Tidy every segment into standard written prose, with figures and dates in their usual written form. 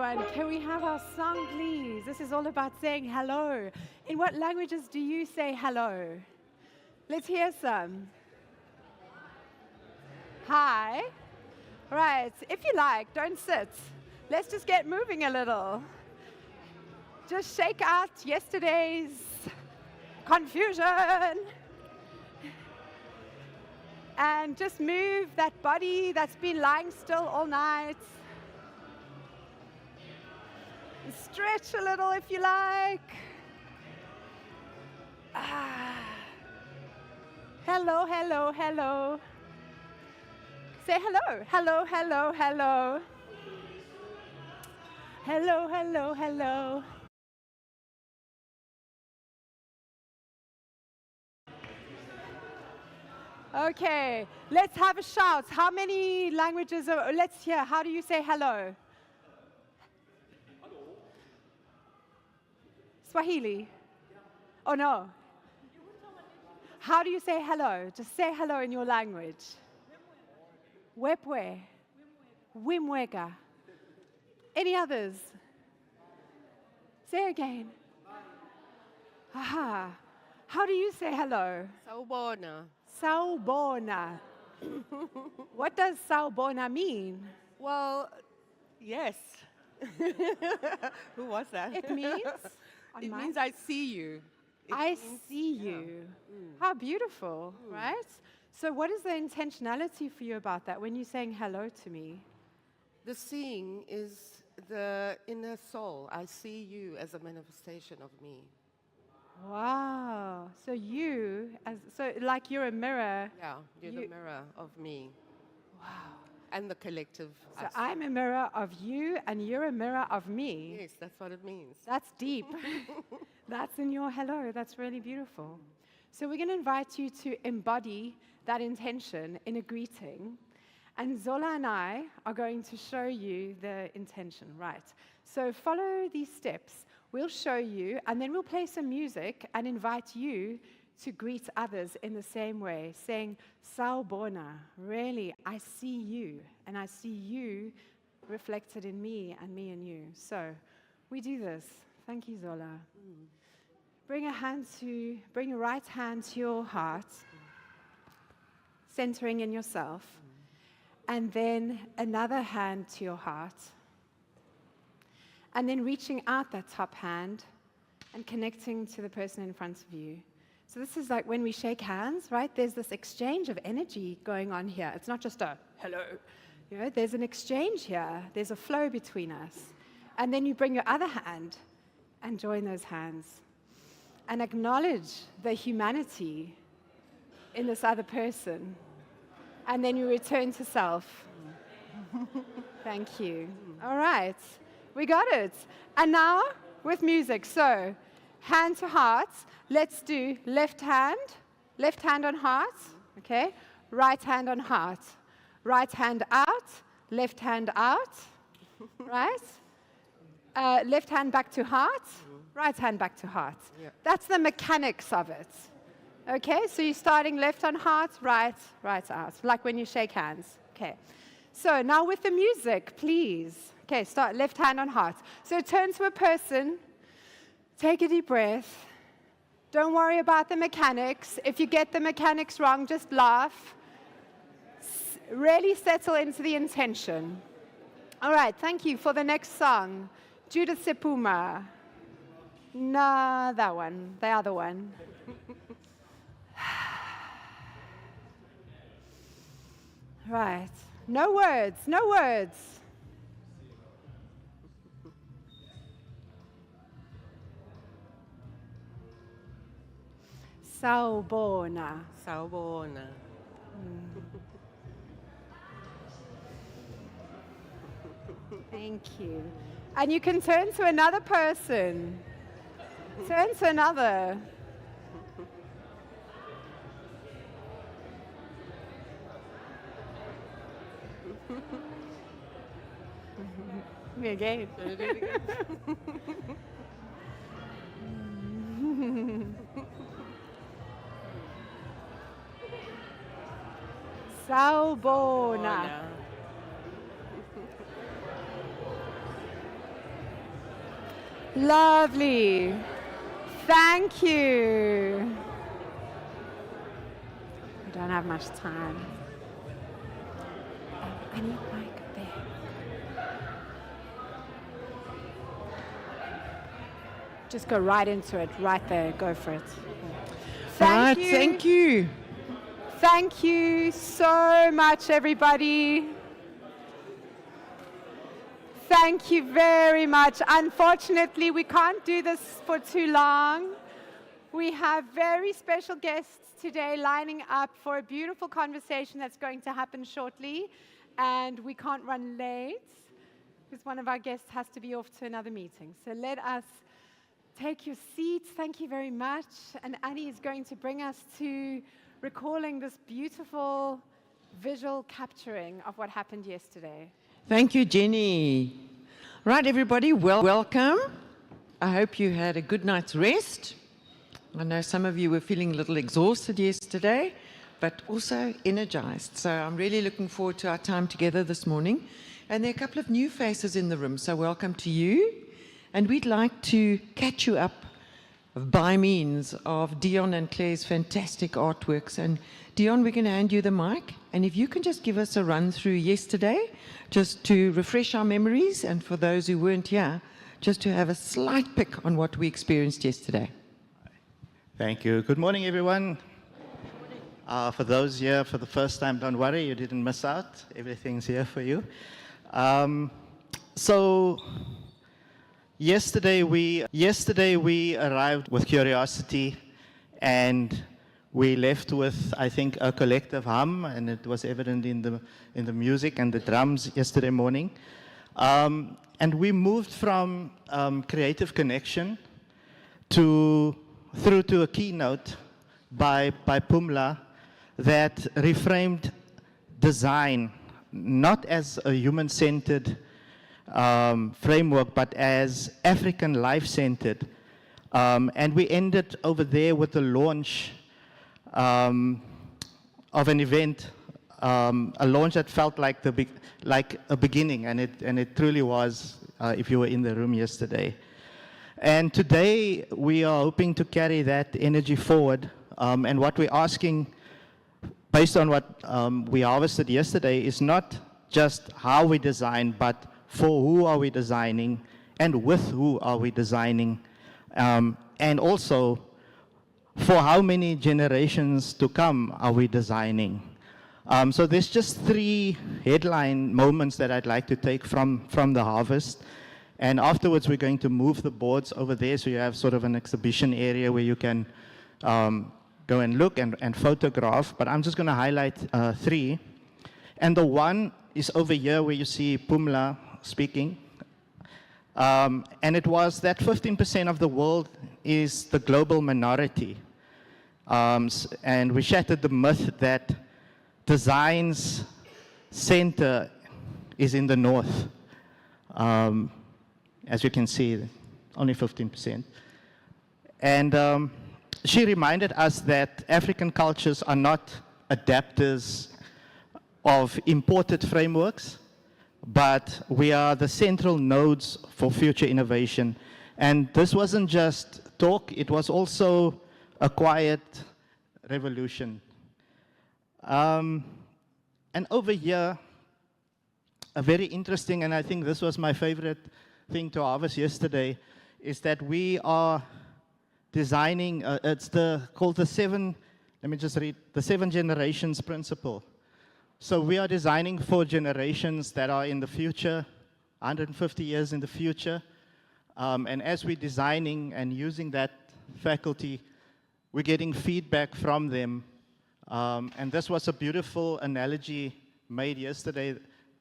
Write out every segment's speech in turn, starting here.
everyone. Can we have our song, please? This is all about saying hello. In what languages do you say hello? Let's hear some. Hi. Right, if you like, don't sit. Let's just get moving a little. Just shake out yesterday's confusion. And just move that body that's been lying still all night. Stretch a little if you like. Hello, hello, hello. Say hello. Hello, hello, hello. Hello, hello, hello. Okay, let's have a shout. How many languages are, let's hear, how do you say hello? Swahili? Oh no. How do you say hello? Just say hello in your language. Wepwe. Wimwega. Any others? Say again. Aha. How do you say hello? Sawubona. Sawubona. What does sawubona mean? Well, yes. Who was that? It means? It means I see you. I see you. How beautiful, right? So what is the intentionality for you about that when you're saying hello to me? The seeing is the inner soul. I see you as a manifestation of me. Wow. So you, so like you're a mirror. Yeah, you're the mirror of me. Wow. And the collective. So I'm a mirror of you and you're a mirror of me. Yes, that's what it means. That's deep. That's in your hello. That's really beautiful. So we're going to invite you to embody that intention in a greeting. And Zola and I are going to show you the intention, right? So follow these steps. We'll show you, and then we'll play some music and invite you to greet others in the same way, saying, Sawubona, really, I see you, and I see you reflected in me and you. So we do this. Thank you, Zola. Bring your right hand to your heart, centering in yourself, and then another hand to your heart. And then reaching out that top hand and connecting to the person in front of you. So this is like when we shake hands, right? There's this exchange of energy going on here. It's not just a hello. You know, there's an exchange here. There's a flow between us. And then you bring your other hand and join those hands. And acknowledge the humanity in this other person. And then you return to self. Thank you. All right. We got it. And now with music. So hand to heart. Let's do left hand on heart. Okay. Right hand on heart. Right hand out. Left hand out. Right. Left hand back to heart. Right hand back to heart. Yeah. That's the mechanics of it. Okay. So you're starting left on heart, right out. Like when you shake hands. Okay. So now with the music, please. Okay, start left hand on heart. So turn to a person, take a deep breath. Don't worry about the mechanics. If you get the mechanics wrong, just laugh. Really settle into the intention. All right, thank you for the next song. Judith Sepuma. No, that one, the other one. Right, no words, no words. Sawubona. Sawubona. Thank you. And you can turn to another person. Turn to another. Me again. Sawubona. Lovely. Thank you. We don't have much time. I need mic there. Just go right into it, right there. Go for it. Thank you. Thank you so much, everybody. Thank you very much. Unfortunately, we can't do this for too long. We have very special guests today lining up for a beautiful conversation that's going to happen shortly, and we can't run late because one of our guests has to be off to another meeting. So let us take your seats. Thank you very much. And Annie is going to bring us to recalling this beautiful visual capturing of what happened yesterday. Thank you, Jenny. Right, everybody, welcome. I hope you had a good night's rest. I know some of you were feeling a little exhausted yesterday, but also energized. So I'm really looking forward to our time together this morning. And there are a couple of new faces in the room, so welcome to you. And we'd like to catch you up by means of Dion and Claire's fantastic artworks. And Dion, we're going to hand you the mic. And if you can just give us a run through yesterday, just to refresh our memories, and for those who weren't here, just to have a slight pick on what we experienced yesterday. Thank you. Good morning, everyone. For those here for the first time, don't worry, you didn't miss out. Everything's here for you. So yesterday we arrived with curiosity, and we left with, I think, a collective hum, and it was evident in the music and the drums yesterday morning. And we moved from creative connection through to a keynote by Pumla that reframed design not as a human-centered framework, but as African life-centered. And we ended over there with the launch of an event, a launch that felt like a beginning, and it truly was, if you were in the room yesterday. And today we are hoping to carry that energy forward, and what we're asking, based on what we harvested yesterday, is not just how we design, but for who are we designing, and with who are we designing, and also for how many generations to come are we designing. So there's just 3 headline moments that I'd like to take from the harvest. And afterwards, we're going to move the boards over there, so you have sort of an exhibition area where you can go and look and photograph. But I'm just going to highlight 3. And the one is over here where you see Pumla speaking. And it was that 15% of the world is the global minority. And we shattered the myth that design's center is in the north. As you can see, only 15%. And she reminded us that African cultures are not adapters of imported frameworks, but we are the central nodes for future innovation. And this wasn't just talk, it was also a quiet revolution. And over here, a very interesting, and I think this was my favorite thing to harvest yesterday, is that we are designing, it's called the 7, let me just read, the 7 generations principle. So we are designing for generations that are in the future, 150 years in the future. And as we're designing and using that faculty, we're getting feedback from them. And this was a beautiful analogy made yesterday.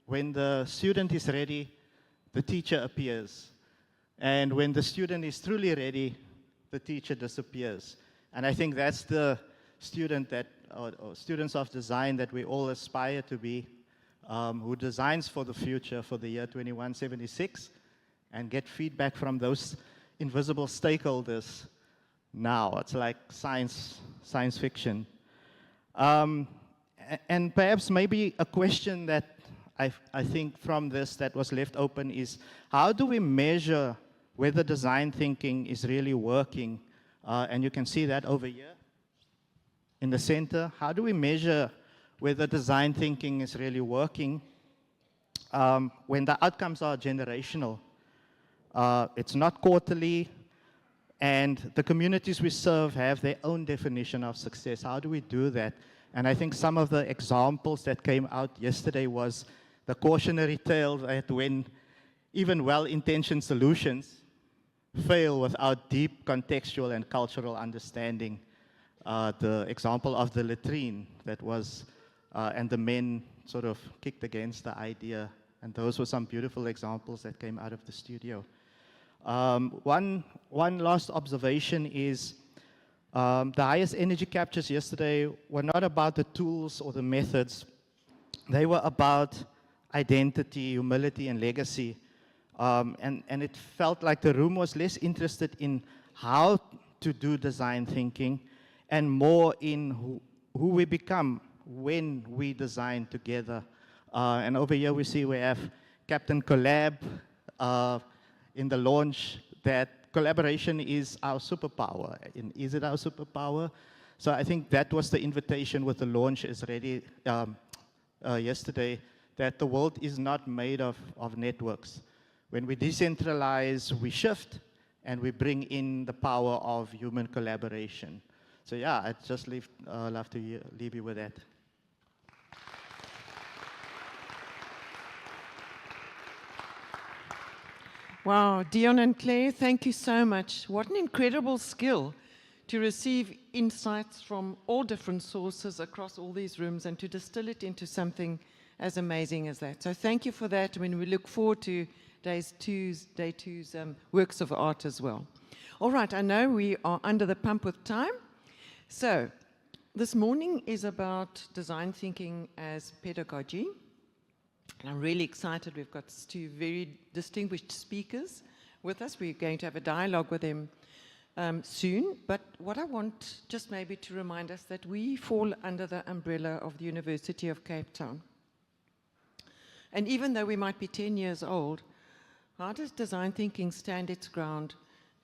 When the student is ready, the teacher appears. And when the student is truly ready, the teacher disappears. And I think that's the student that, or students of design that we all aspire to be, who designs for the future, for the year 2176, and get feedback from those invisible stakeholders now. It's like science fiction. And perhaps maybe a question that I think from this that was left open is, how do we measure whether design thinking is really working. And you can see that over here in the center. How do we measure whether design thinking is really working when the outcomes are generational? It's not quarterly, and the communities we serve have their own definition of success. How do we do that? And I think some of the examples that came out yesterday was the cautionary tale that when even well-intentioned solutions fail without deep contextual and cultural understanding. The example of the latrine that was, and the men sort of kicked against the idea. And those were some beautiful examples that came out of the studio. One last observation is the highest energy captures yesterday were not about the tools or the methods. They were about identity, humility, and legacy. And it felt like the room was less interested in how to do design thinking and more in who we become when we design together. And over here we see we have Captain Collab in the launch, that collaboration is our superpower. And is it our superpower? So I think that was the invitation with the launch is ready yesterday, that the world is not made of networks. When we decentralize, we shift, and we bring in the power of human collaboration. So yeah, I'd just love to leave you with that. Wow, Dion and Claire, thank you so much. What an incredible skill to receive insights from all different sources across all these rooms and to distill it into something as amazing as that. So thank you for that. I mean, we look forward to day two's works of art as well. All right, I know we are under the pump with time. So this morning is about design thinking as pedagogy. And I'm really excited. We've got two very distinguished speakers with us. We're going to have a dialogue with them soon. But what I want just maybe to remind us that we fall under the umbrella of the University of Cape Town. And even though we might be 10 years old, how does design thinking stand its ground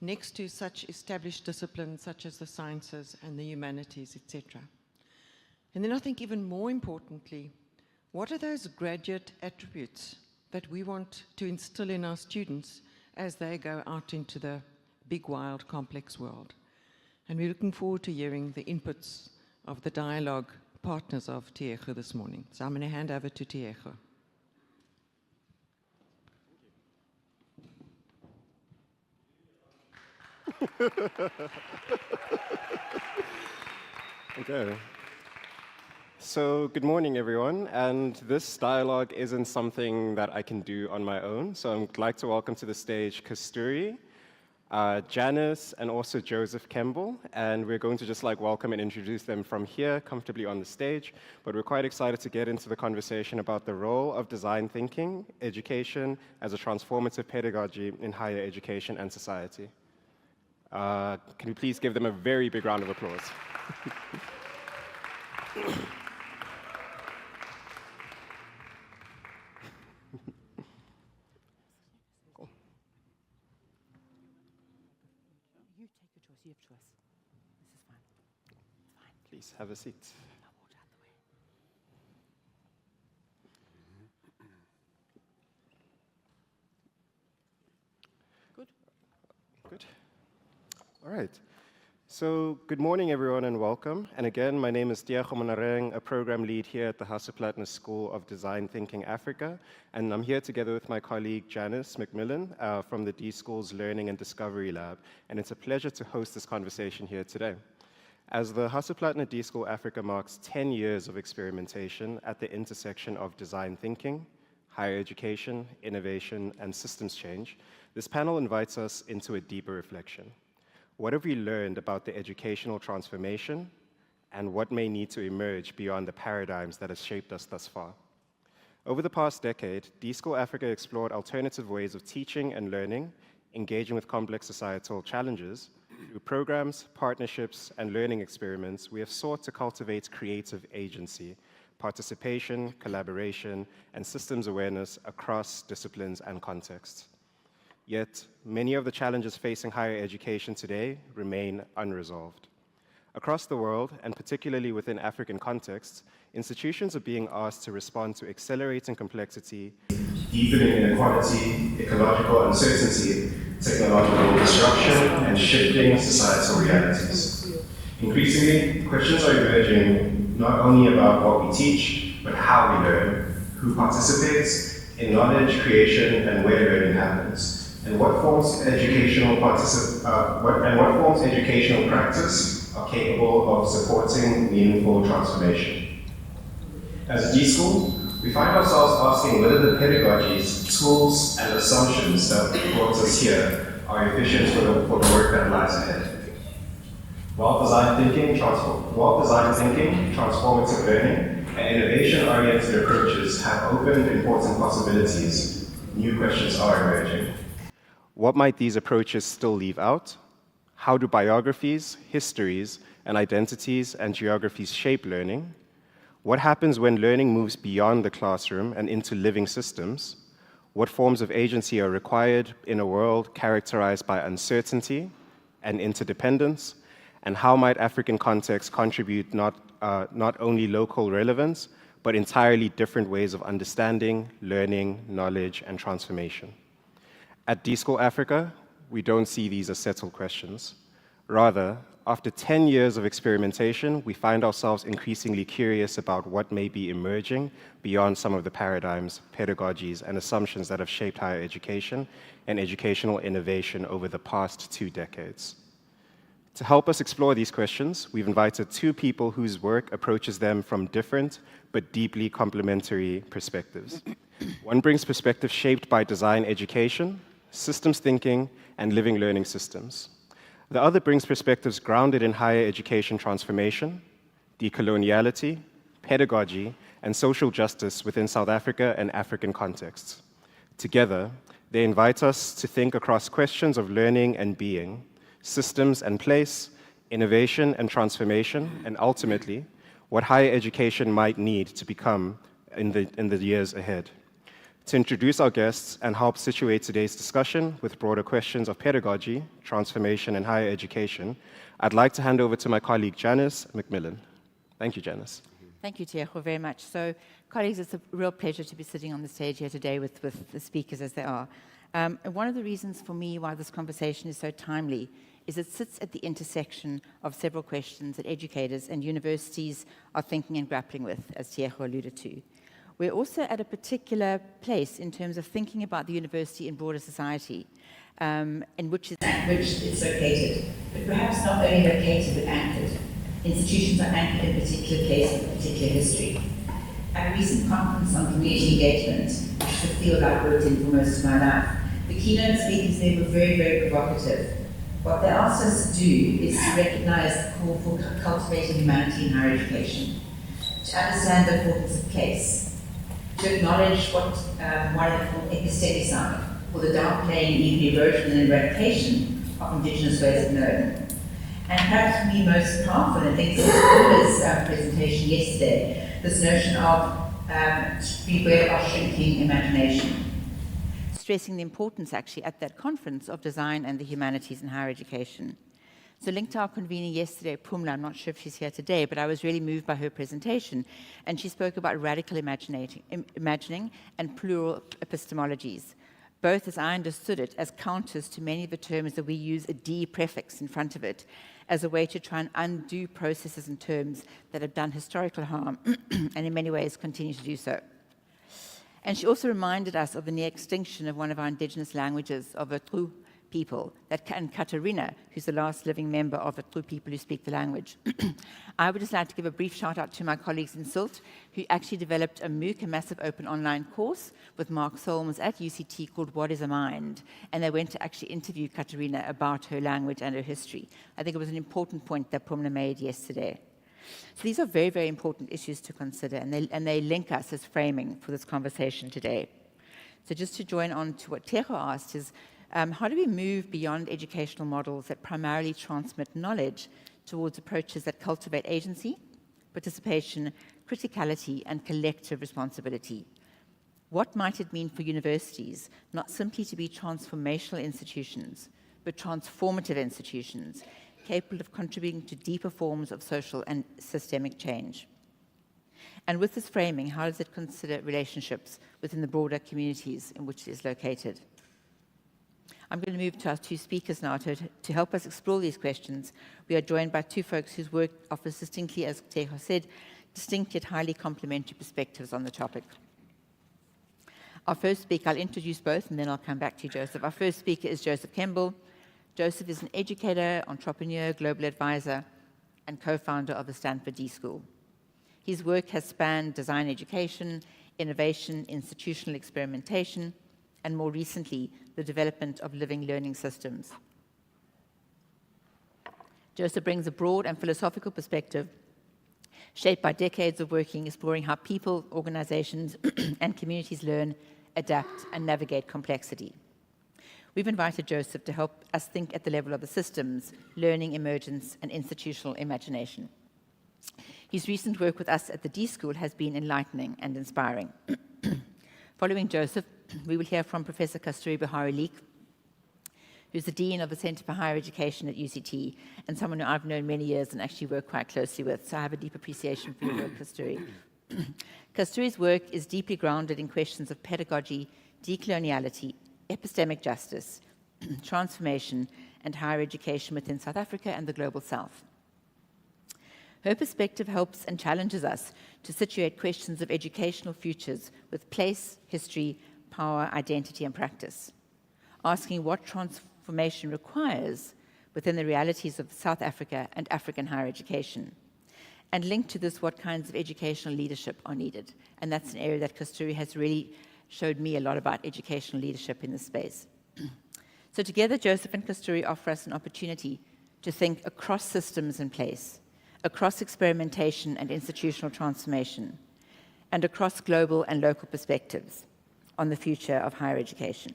next to such established disciplines such as the sciences and the humanities, etc.? And then I think even more importantly, what are those graduate attributes that we want to instill in our students as they go out into the big, wild, complex world? And we're looking forward to hearing the inputs of the dialogue partners of Tiego this morning. So I'm going to hand over to Tiego. Okay. So good morning, everyone. And this dialogue isn't something that I can do on my own. So I'd like to welcome to the stage Kasturi, Janice, and also Joseph Kembel. And we're going to just welcome and introduce them from here, comfortably on the stage. But we're quite excited to get into the conversation about the role of design thinking, education, as a transformative pedagogy in higher education and society. Can we please give them a very big round of applause? You take your choice. You have choice. This is fine. Fine. Please have a seat. I'll walk out the way. Good. Good. All right. So good morning, everyone, and welcome. And again, my name is Tiego, Moraneng, a program lead here at the School of Design Thinking Africa. And I'm here together with my colleague, Janice McMillan, from the D.school's Learning and Discovery Lab. And it's a pleasure to host this conversation here today. As the D.school Africa marks 10 years of experimentation at the intersection of design thinking, higher education, innovation, and systems change, this panel invites us into a deeper reflection. What have we learned about the educational transformation, and what may need to emerge beyond the paradigms that have shaped us thus far? Over the past decade, D.school Africa explored alternative ways of teaching and learning, engaging with complex societal challenges. Through programs, partnerships, and learning experiments, we have sought to cultivate creative agency, participation, collaboration, and systems awareness across disciplines and contexts. Yet, many of the challenges facing higher education today remain unresolved. Across the world, and particularly within African contexts, institutions are being asked to respond to accelerating complexity, deepening inequality, ecological uncertainty, technological disruption, and shifting societal realities. Increasingly, questions are emerging not only about what we teach, but how we learn, who participates in knowledge creation, and where learning happens, and what forms educational practice are capable of supporting meaningful transformation. As d.school, we find ourselves asking whether the pedagogies, tools, and assumptions that brought us here are efficient for the work that lies ahead. Well-designed thinking, transformative learning, and innovation-oriented approaches have opened important possibilities. New questions are emerging. What might these approaches still leave out? How do biographies, histories, and identities and geographies shape learning? What happens when learning moves beyond the classroom and into living systems? What forms of agency are required in a world characterized by uncertainty and interdependence? And how might African contexts contribute not only local relevance, but entirely different ways of understanding, learning, knowledge, and transformation? At d.school Africa, we don't see these as settled questions. Rather, after 10 years of experimentation, we find ourselves increasingly curious about what may be emerging beyond some of the paradigms, pedagogies, and assumptions that have shaped higher education and educational innovation over the past 2 decades. To help us explore these questions, we've invited 2 people whose work approaches them from different but deeply complementary perspectives. One brings perspectives shaped by design education, systems thinking, and living learning systems. The other brings perspectives grounded in higher education transformation, decoloniality, pedagogy, and social justice within South Africa and African contexts. Together, they invite us to think across questions of learning and being, systems and place, innovation and transformation, and ultimately, what higher education might need to become in the years ahead. To introduce our guests and help situate today's discussion with broader questions of pedagogy, transformation, and higher education, I'd like to hand over to my colleague Janice McMillan. Thank you, Janice. Thank you, Tiego, very much. So, colleagues, it's a real pleasure to be sitting on the stage here today with the speakers as they are. And one of the reasons for me why this conversation is so timely is it sits at the intersection of several questions that educators and universities are thinking and grappling with, as Tiego alluded to. We're also at a particular place in terms of thinking about the university and broader society, in which it's located, but perhaps not only located but anchored. Institutions are anchored in a particular place with a particular history. At a recent conference on community engagement, which is a field I've worked in for most of my life, the keynote speakers there were very, very provocative. What they asked us to do is to recognize the call for cultivating humanity in higher education, to understand the importance of place, to acknowledge what they call epistemicide, or the downplaying, even erosion and eradication of indigenous ways of knowing. And perhaps for me most powerful, and things like Paula's presentation yesterday, this notion of beware of shrinking imagination. Stressing the importance actually at that conference of design and the humanities in higher education. So linked to our convener yesterday, Pumla, I'm not sure if she's here today, but I was really moved by her presentation. And she spoke about radical imagining and plural epistemologies, both, as I understood it, as counters to many of the terms that we use a D prefix in front of it, as a way to try and undo processes and terms that have done historical harm and in many ways continue to do so. And she also reminded us of the near extinction of one of our indigenous languages, of the Tru people, and Katarina, who's the last living member of the Tru people who speak the language. I would just like to give a brief shout out to my colleagues in SILT, who actually developed a MOOC, a massive open online course with Mark Solms at UCT called What is a Mind? And they went to actually interview Katarina about her language and her history. I think it was an important point that Pumla made yesterday. So these are very, very important issues to consider, and they link us as framing for this conversation today. So just to join on to what Tiego asked is, how do we move beyond educational models that primarily transmit knowledge towards approaches that cultivate agency, participation, criticality, and collective responsibility? What might it mean for universities not simply to be transformational institutions, but transformative institutions, capable of contributing to deeper forms of social and systemic change? And with this framing, how does it consider relationships within the broader communities in which it is located? I'm going to move to our two speakers now to help us explore these questions. We are joined by two folks whose work offers distinctly, as Tiego said, distinct yet highly complementary perspectives on the topic. Our first speaker, I'll introduce both and then I'll come back to you, Joseph. Our first speaker is Joseph Kembel. Joseph is an educator, entrepreneur, global advisor, and co-founder of the Stanford d.school. His work has spanned design education, innovation, institutional experimentation, and more recently, the development of living learning systems. Joseph brings a broad and philosophical perspective shaped by decades of working, exploring how people, organizations, and communities learn, adapt, and navigate complexity. We've invited Joseph to help us think at the level of the systems, learning emergence, and institutional imagination. His recent work with us at the d.school has been enlightening and inspiring. Following Joseph, we will hear from Professor Kasturi Behari-Leak, who's the Dean of the Center for Higher Education at UCT, and someone who I've known many years and actually work quite closely with, so I have a deep appreciation for your work, Kasturi. Kasturi's work is deeply grounded in questions of pedagogy, decoloniality, epistemic justice, transformation, and higher education within South Africa and the Global South. Her perspective helps and challenges us to situate questions of educational futures with place, history, power, identity, and practice, asking what transformation requires within the realities of South Africa and African higher education, and linked to this, what kinds of educational leadership are needed. And that's an area that Kasturi has really showed me a lot about educational leadership in this space. So together, Joseph and Kasturi offer us an opportunity to think across systems in place, across experimentation and institutional transformation, and across global and local perspectives on the future of higher education.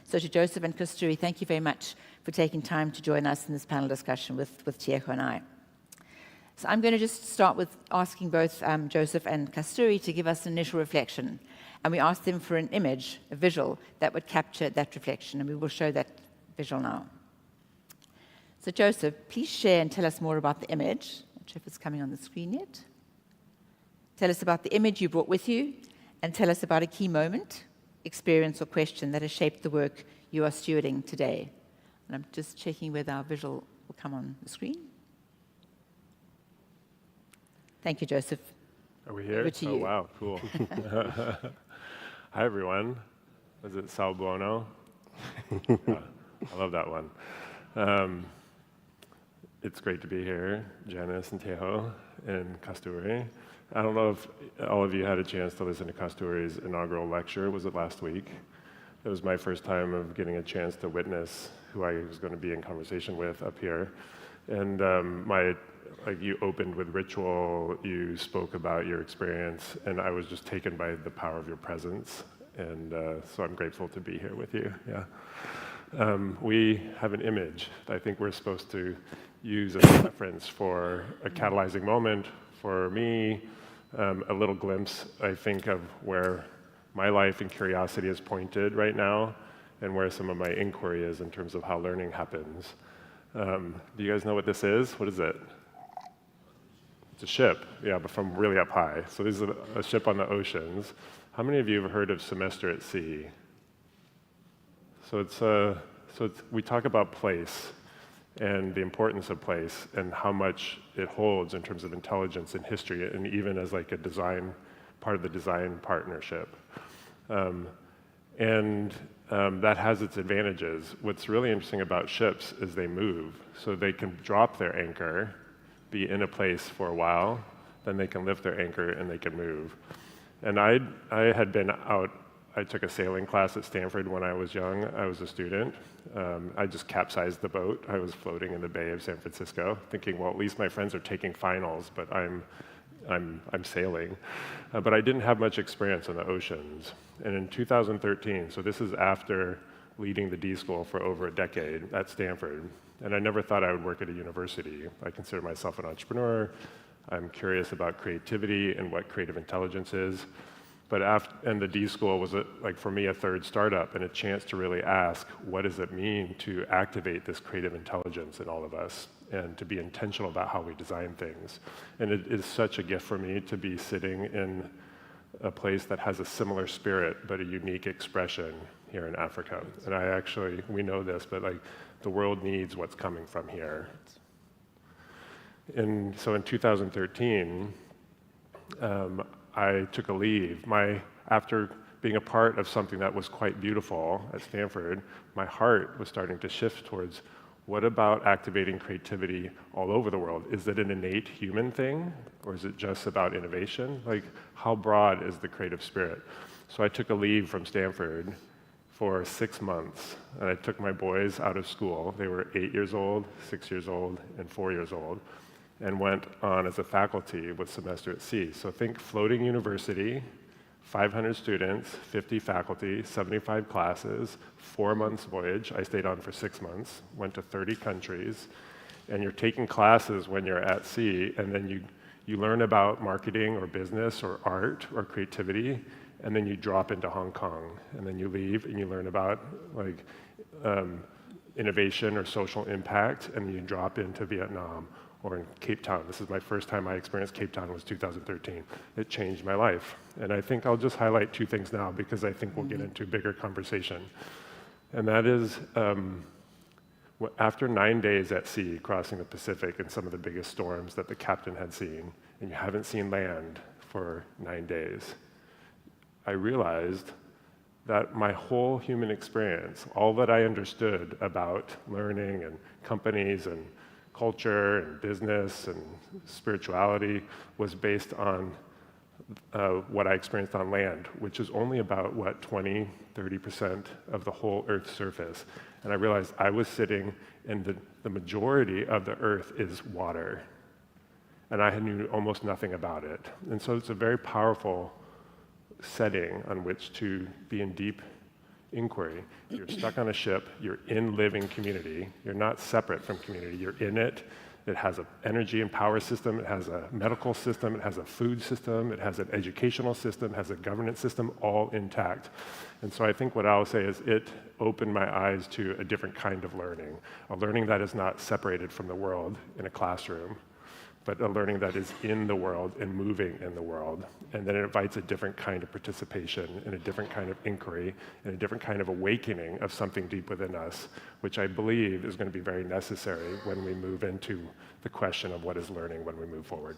So to Joseph and Kasturi, thank you very much for taking time to join us in this panel discussion with Tiego and I. So I'm going to just start with asking both Joseph and Kasturi to give us an initial reflection. And we asked them for an image, a visual, that would capture that reflection, and we will show that visual now. So Joseph, please share and tell us more about the image. I'm not sure if it's coming on the screen yet. Tell us about the image you brought with you, and tell us about a key moment, experience, or question that has shaped the work you are stewarding today. And I'm just checking whether our visual will come on the screen. Thank you, Joseph. Are we here? Over to Oh, you. wow, cool. Hi, everyone. Was it Sal Buono? I love that one. It's great to be here, Janice and Tiego and Kasturi. I don't know if all of you had a chance to listen to Kasturi's inaugural lecture. Was it last week? It was my first time of getting a chance to witness who I was going to be in conversation with up here. And like you opened with ritual, you spoke about your experience, and I was just taken by the power of your presence. And so I'm grateful to be here with you. Yeah. We have an image that I think we're supposed to use as a reference for a catalyzing moment for me, a little glimpse, I think, of where my life and curiosity is pointed right now, and where some of my inquiry is in terms of how learning happens. Do you guys know what this is? What is it? It's a ship, yeah, but from really up high. So this is a ship on the oceans. How many of you have heard of semester at sea? So we talk about place and the importance of place and how much it holds in terms of intelligence and history, and even as like a design, part of the design partnership. That has its advantages. What's really interesting about ships is they move. So they can drop their anchor, be in a place for a while, then they can lift their anchor and they can move. And I had been out, I took a sailing class at Stanford when I was young. I was a student. I just capsized the boat. I was floating in the Bay of San Francisco, thinking, well, at least my friends are taking finals, but I'm sailing. But I didn't have much experience on the oceans. And in 2013, so this is after leading the d.school for over a decade at Stanford, and I never thought I would work at a university. I consider myself an entrepreneur. I'm curious about creativity and what creative intelligence is. But and the D.school was, like for me, a third startup and a chance to really ask, what does it mean to activate this creative intelligence in all of us and to be intentional about how we design things? And it is such a gift for me to be sitting in a place that has a similar spirit but a unique expression here in Africa. And we know this, but like the world needs what's coming from here. And so in 2013, I took a leave. After being a part of something that was quite beautiful at Stanford, my heart was starting to shift towards, what about activating creativity all over the world? Is it an innate human thing, or is it just about innovation? Like, how broad is the creative spirit? So I took a leave from Stanford for 6 months, and I took my boys out of school. They were 8 years old, 6 years old, and 4 years old, and went on as a faculty with semester at sea. So think floating university, 500 students, 50 faculty, 75 classes, 4 months voyage. I stayed on for 6 months, went to 30 countries, and you're taking classes when you're at sea, and then you learn about marketing or business or art or creativity, and then you drop into Hong Kong, and then you leave and you learn about like innovation or social impact, and you drop into Vietnam or in Cape Town. This is my first time I experienced Cape Town, was 2013. It changed my life. And I think I'll just highlight 2 things now because I think we'll get into a bigger conversation. And that is, after 9 days at sea, crossing the Pacific in some of the biggest storms that the captain had seen, and you haven't seen land for 9 days, I realized that my whole human experience, all that I understood about learning and companies and culture and business and spirituality, was based on what I experienced on land, which is only about, 20–30% of the whole Earth's surface. And I realized I was sitting in the majority of the Earth is water, and I knew almost nothing about it. And so it's a very powerful setting on which to be in deep inquiry. You're stuck on a ship, you're in living community, you're not separate from community, you're in it. It has an energy and power system, it has a medical system, it has a food system, it has an educational system, it has a governance system, all intact. And so I think what I'll say is it opened my eyes to a different kind of learning, a learning that is not separated from the world in a classroom, but a learning that is in the world and moving in the world. And then it invites a different kind of participation and a different kind of inquiry and a different kind of awakening of something deep within us, which I believe is going to be very necessary when we move into the question of what is learning when we move forward.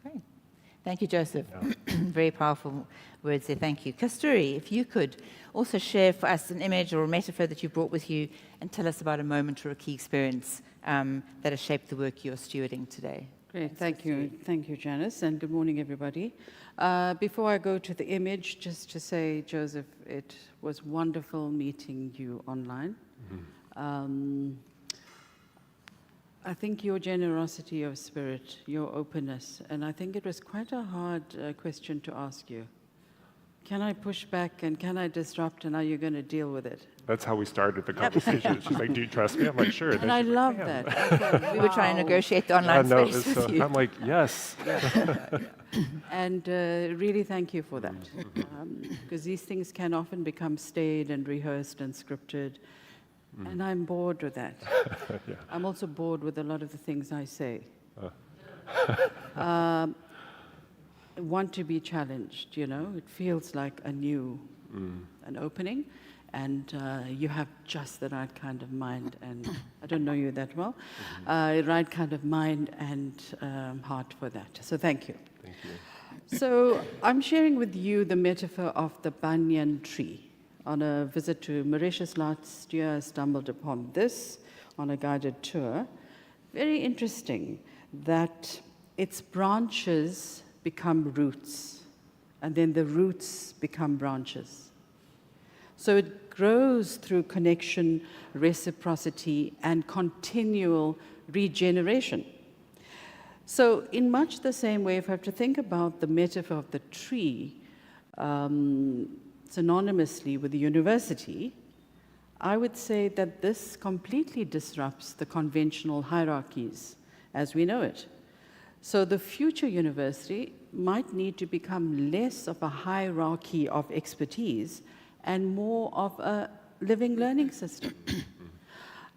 Great. Thank you, Joseph. Very powerful words there. Thank you. Kasturi, if you could also share for us an image or a metaphor that you brought with you and tell us about a moment or a key experience that has shaped the work you're stewarding today. Great, thank you. Thank you, Janice, and good morning, everybody. Before I go to the image, just to say, Joseph, it was wonderful meeting you online. I think your generosity of spirit, your openness, and I think it was quite a hard question to ask you. Can I push back and can I disrupt, and are you going to deal with it? That's how we started the conversation. She's like, do you trust me? I'm like, sure. And I love that. Okay, We were trying to negotiate the online space with you. I'm like, yes. And really thank you for that. Because these things can often become staid and rehearsed and scripted. And I'm bored with that. Yeah. I'm also bored with a lot of the things I say. Want to be challenged, you know? It feels like a new, an opening. And you have just the right kind of mind, and I don't know you that well, right kind of mind and heart for that. So thank you. Thank you. So I'm sharing with you the metaphor of the banyan tree. On a visit to Mauritius last year, I stumbled upon this on a guided tour. Very interesting that its branches become roots, and then the roots become branches. So it grows through connection, reciprocity, and continual regeneration. So in much the same way, if I have to think about the metaphor of the tree synonymously with the university, I would say that this completely disrupts the conventional hierarchies as we know it. So the future university might need to become less of a hierarchy of expertise and more of a living learning system,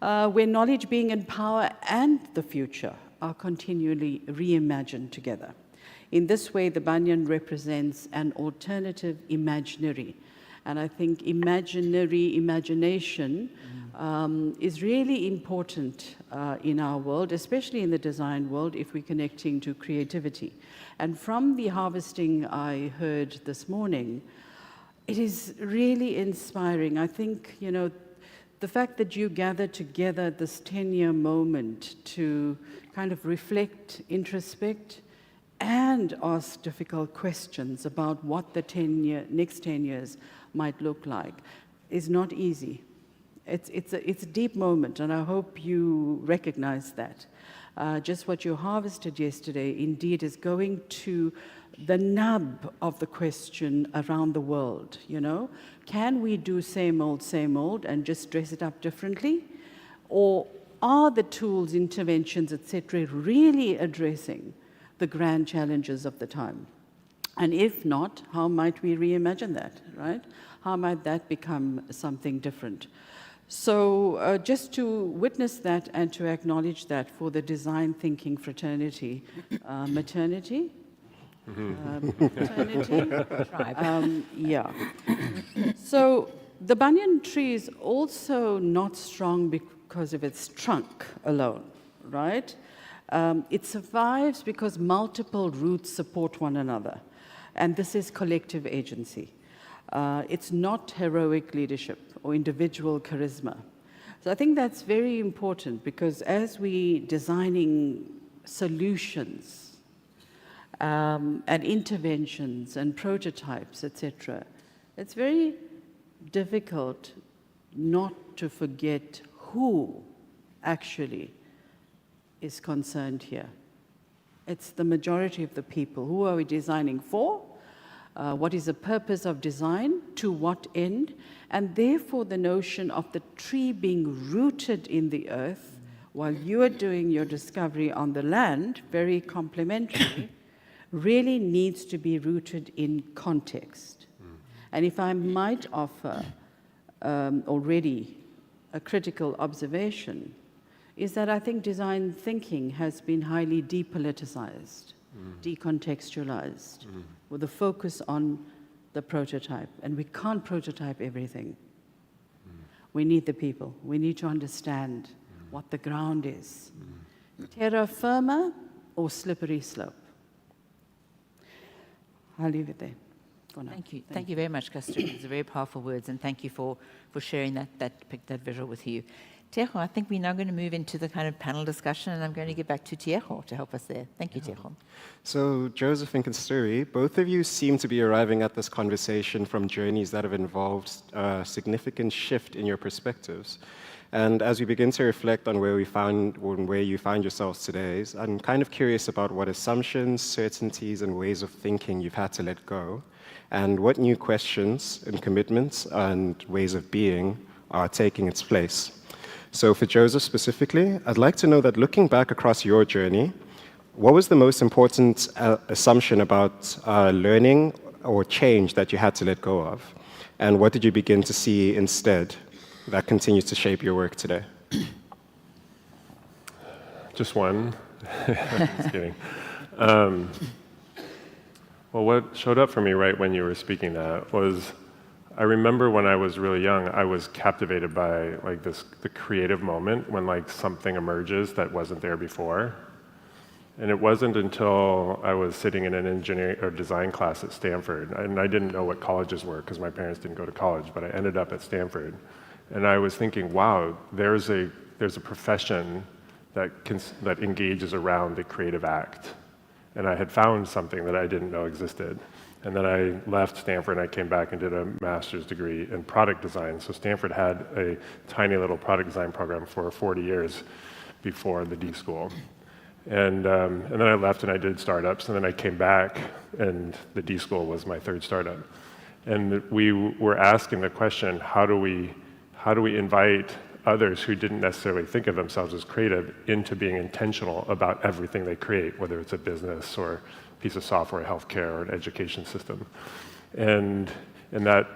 where knowledge, being, and power and the future are continually reimagined together. In this way, the banyan represents an alternative imaginary. And I think imagination is really important in our world, especially in the design world, if we're connecting to creativity. And from the harvesting I heard this morning, it is really inspiring. I think, you know, the fact that you gather together this 10-year moment to kind of reflect, introspect, and ask difficult questions about what the next 10 years might look like is not easy. It's a deep moment, and I hope you recognize that. Just what you harvested yesterday indeed is going to the nub of the question around the world, you know? Can we do same old, and just dress it up differently? Or are the tools, interventions, etc., really addressing the grand challenges of the time? And if not, how might we reimagine that, right? How might that become something different? So just to witness that and to acknowledge that for the design thinking fraternity, maternity, paternity, yeah. So the banyan tree is also not strong because of its trunk alone, right? It survives because multiple roots support one another, and this is collective agency. It's not heroic leadership or individual charisma. So I think that's very important, because as we designing solutions and interventions and prototypes, etc., it's very difficult not to forget who actually is concerned here. It's the majority of the people. Who are we designing for? What is the purpose of design? To what end? And therefore, the notion of the tree being rooted in the earth while you are doing your discovery on the land, very complementary, really needs to be rooted in context. And if I might offer already a critical observation, is that I think design thinking has been highly depoliticized, decontextualized, with a focus on the prototype. And we can't prototype everything. We need the people. We need to understand what the ground is. Terra firma or slippery slope? I'll leave it there. Thank you. Thank you very much, Kasturi. These are very powerful words, and thank you for sharing that visual with you. Tiego, I think we're now going to move into the kind of panel discussion, and I'm going to get back to Tiego to help us there. Thank you, Tiego. So Joseph and Kasturi, both of you seem to be arriving at this conversation from journeys that have involved a significant shift in your perspectives. And as we begin to reflect on where you find yourselves today, I'm kind of curious about what assumptions, certainties, and ways of thinking you've had to let go, and what new questions and commitments and ways of being are taking its place. So for Joseph specifically, I'd like to know that looking back across your journey, what was the most important assumption about learning or change that you had to let go of? And what did you begin to see instead that continues to shape your work today? Just one. Just kidding. Well, what showed up for me right when you were speaking that was, I remember when I was really young, I was captivated by like the creative moment when like something emerges that wasn't there before. And it wasn't until I was sitting in an engineering or design class at Stanford, and I didn't know what colleges were because my parents didn't go to college, but I ended up at Stanford. And I was thinking, wow, there's a profession that engages around the creative act. And I had found something that I didn't know existed. And then I left Stanford and I came back and did a master's degree in product design. So Stanford had a tiny little product design program for 40 years before the D.school. And then I left and I did startups, and then I came back and the D.school was my third startup. And we were asking the question, how do we invite others who didn't necessarily think of themselves as creative into being intentional about everything they create, whether it's a business or a piece of software, healthcare, or an education system. And that,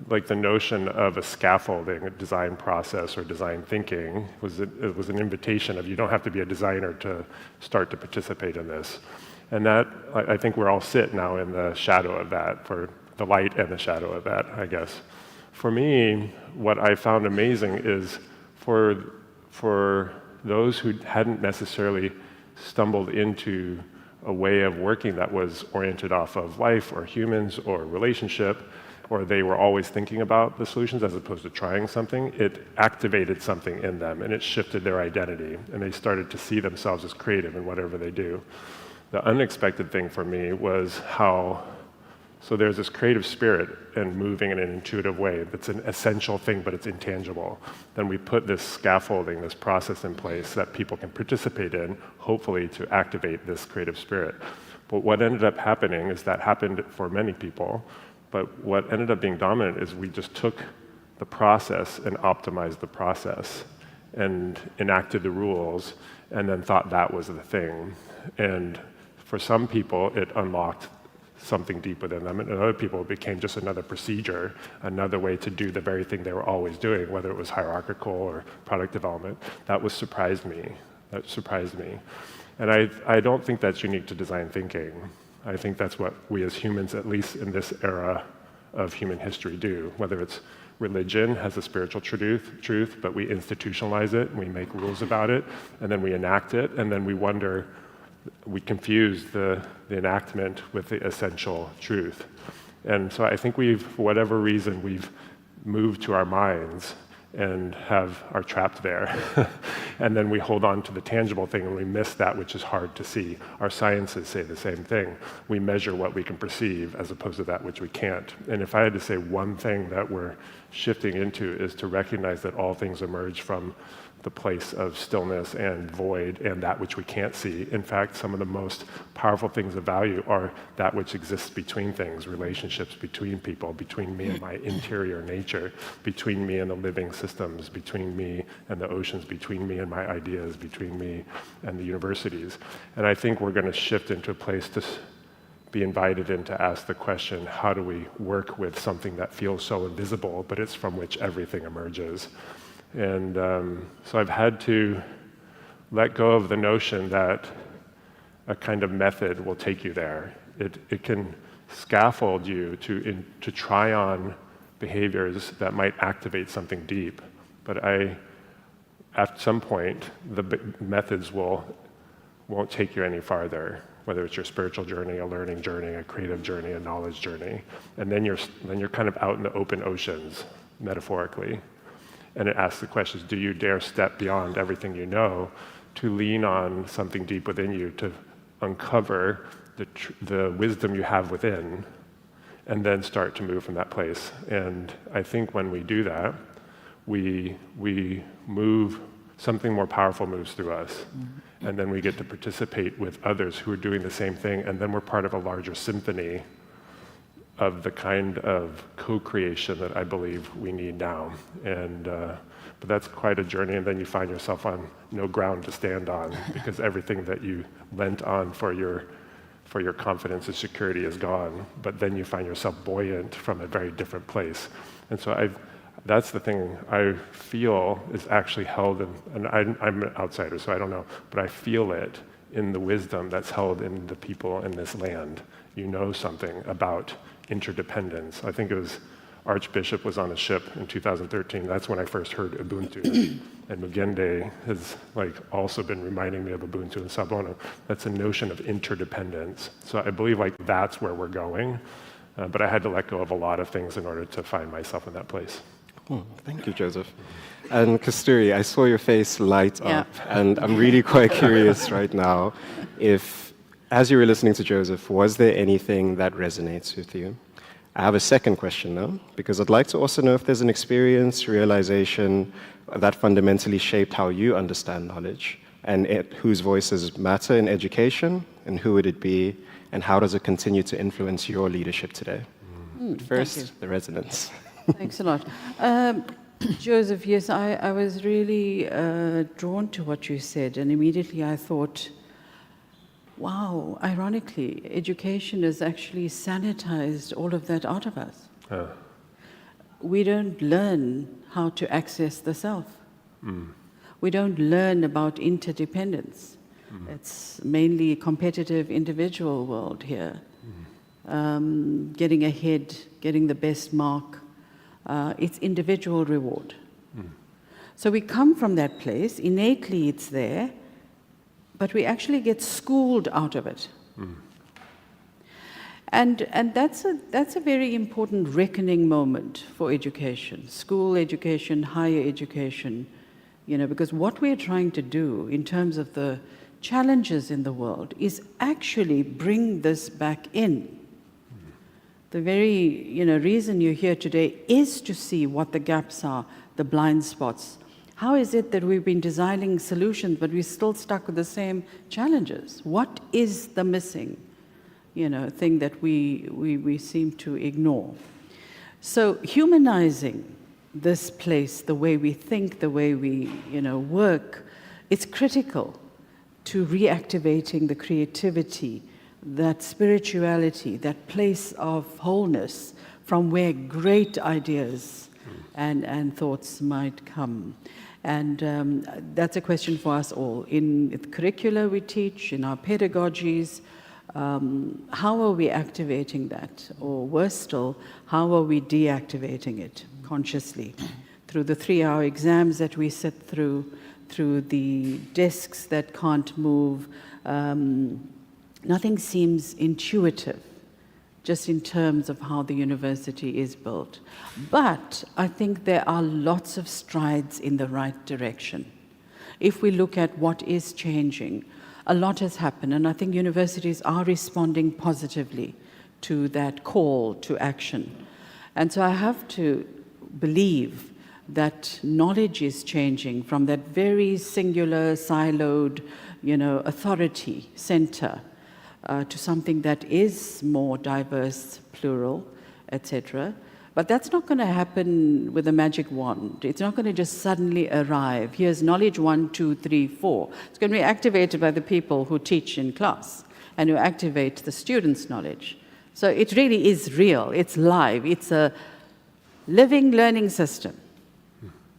like the notion of a scaffolding, a design process or design thinking it was an invitation of you don't have to be a designer to start to participate in this. And that, I think we're all sit now in the shadow of that, for the light and the shadow of that, I guess. For me, what I found amazing is for those who hadn't necessarily stumbled into a way of working that was oriented off of life or humans or relationship, or they were always thinking about the solutions as opposed to trying something, it activated something in them and it shifted their identity and they started to see themselves as creative in whatever they do. The unexpected thing for me was so there's this creative spirit and moving in an intuitive way that's an essential thing, but it's intangible. Then we put this scaffolding, this process in place that people can participate in, hopefully to activate this creative spirit. But what ended up happening is that happened for many people, but what ended up being dominant is we just took the process and optimized the process and enacted the rules and then thought that was the thing. And for some people, it unlocked something deep within them, and other people it became just another procedure, another way to do the very thing they were always doing, whether it was hierarchical or product development. That surprised me. That surprised me. And I don't think that's unique to design thinking. I think that's what we as humans, at least in this era of human history, do. Whether it's religion has a spiritual truth, but we institutionalize it, we make rules about it, and then we enact it, and then we wonder, we confuse the enactment with the essential truth. And so I think for whatever reason, we've moved to our minds and are trapped there. And then we hold on to the tangible thing and we miss that which is hard to see. Our sciences say the same thing. We measure what we can perceive as opposed to that which we can't. And if I had to say one thing that we're shifting into is to recognize that all things emerge from the place of stillness and void and that which we can't see. In fact, some of the most powerful things of value are that which exists between things, relationships between people, between me and my interior nature, between me and the living systems, between me and the oceans, between me and my ideas, between me and the universities. And I think we're going to shift into a place to be invited in to ask the question, how do we work with something that feels so invisible, but it's from which everything emerges? And so I've had to let go of the notion that a kind of method will take you there. It can scaffold you to try on behaviors that might activate something deep. But at some point, the methods won't take you any farther, whether it's your spiritual journey, a learning journey, a creative journey, a knowledge journey. And then you're kind of out in the open oceans, metaphorically. And it asks the questions, do you dare step beyond everything you know to lean on something deep within you, to uncover the wisdom you have within, and then start to move from that place? And I think when we do that, we move, something more powerful moves through us. Mm-hmm. And then we get to participate with others who are doing the same thing, and then we're part of a larger symphony of the kind of co-creation that I believe we need now. And but that's quite a journey, and then you find yourself on no ground to stand on because everything that you lent on for your confidence and security is gone. But then you find yourself buoyant from a very different place. And so that's the thing I feel is actually held in, and I'm an outsider, so I don't know, but I feel it in the wisdom that's held in the people in this land. You know something about interdependence. I think it was Archbishop was on a ship in 2013. That's when I first heard Ubuntu. And Mugende has also been reminding me of Ubuntu and Sabono. That's a notion of interdependence. So I believe that's where we're going. But I had to let go of a lot of things in order to find myself in that place. Oh, thank you, Joseph. And Kasturi, I saw your face light up, and I'm really quite curious right now if, as you were listening to Joseph, was there anything that resonates with you? I have a second question now, because I'd like to also know if there's an experience, realization that fundamentally shaped how you understand knowledge, and whose voices matter in education, and who would it be, and how does it continue to influence your leadership today? But first, the resonance. Thanks a lot. Joseph, yes, I was really drawn to what you said, and immediately I thought, wow, ironically, education has actually sanitized all of that out of us. We don't learn how to access the self. We don't learn about interdependence. It's mainly a competitive individual world here. Getting ahead, getting the best mark, it's individual reward. So we come from that place, innately it's there, but we actually get schooled out of it. And that's a very important reckoning moment for education, school education, higher education, you know, because what we're trying to do in terms of the challenges in the world is actually bring this back in. The very, you know, reason you're here today is to see what the gaps are, the blind spots. How is it that we've been designing solutions, but we're still stuck with the same challenges? What is the missing, you know, thing that we seem to ignore? So humanizing this place, the way we think, the way we, you know, work, it's critical to reactivating the creativity, that spirituality, that place of wholeness from where great ideas and thoughts might come. And that's a question for us all. In the curricula we teach, in our pedagogies, how are we activating that? Or worse still, how are we deactivating it consciously? Through the 3-hour exams that we sit through the desks that can't move. Nothing seems intuitive, just in terms of how the university is built. But I think there are lots of strides in the right direction. If we look at what is changing, a lot has happened, and I think universities are responding positively to that call to action. And so I have to believe that knowledge is changing from that very singular, siloed, you know, authority center to something that is more diverse, plural, etc. But that's not going to happen with a magic wand. It's not going to just suddenly arrive. Here's knowledge 1, 2, 3, 4. It's going to be activated by the people who teach in class and who activate the students' knowledge. So it really is real. It's live. It's a living learning system,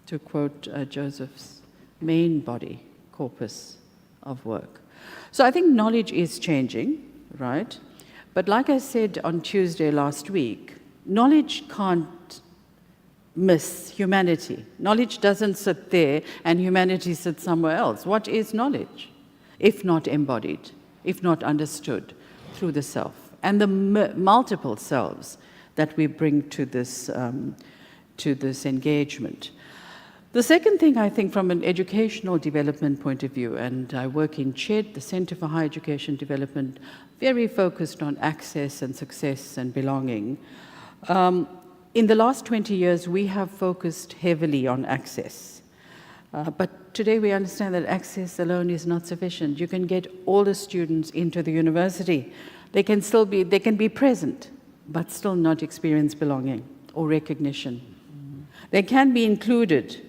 to quote Joseph's main body, corpus of work. So I think knowledge is changing, right? But like I said on Tuesday last week, knowledge can't miss humanity. Knowledge doesn't sit there and humanity sits somewhere else. What is knowledge, if not embodied, if not understood through the self and the multiple selves that we bring to this engagement? The second thing, I think, from an educational development point of view, and I work in CHED, the Center for Higher Education Development, very focused on access and success and belonging. In the last 20 years, we have focused heavily on access. But today we understand that access alone is not sufficient. You can get all the students into the university. They can be present, but still not experience belonging or recognition. They can be included,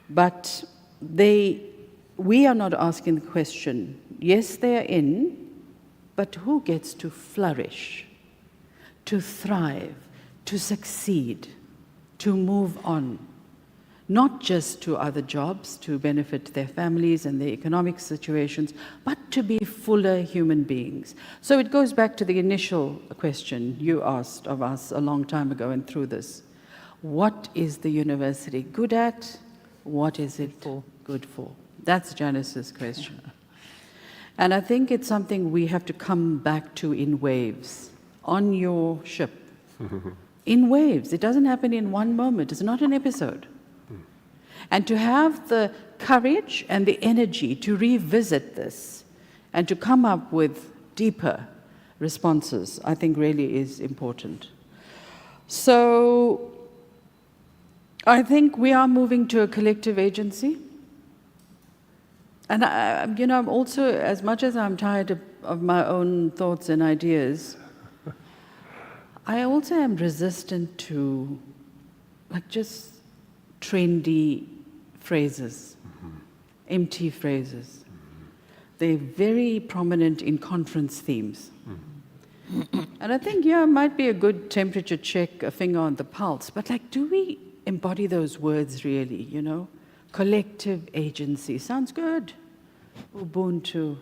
but we are not asking the question, yes, they are in, but who gets to flourish, to thrive, to succeed, to move on, not just to other jobs, to benefit their families and their economic situations, but to be fuller human beings. So it goes back to the initial question you asked of us a long time ago and through this. What is the university good at? What is it good for? That's Janice's question. And I think it's something we have to come back to in waves, on your ship. In waves. It doesn't happen in one moment. It's not an episode. And to have the courage and the energy to revisit this and to come up with deeper responses, I think really is important. So I think we are moving to a collective agency. And I'm also, as much as I'm tired of my own thoughts and ideas, I also am resistant to just trendy phrases, empty phrases. They're very prominent in conference themes. And I think, yeah, it might be a good temperature check, a finger on the pulse, but like, do we embody those words really, you know? Collective agency, sounds good. Ubuntu,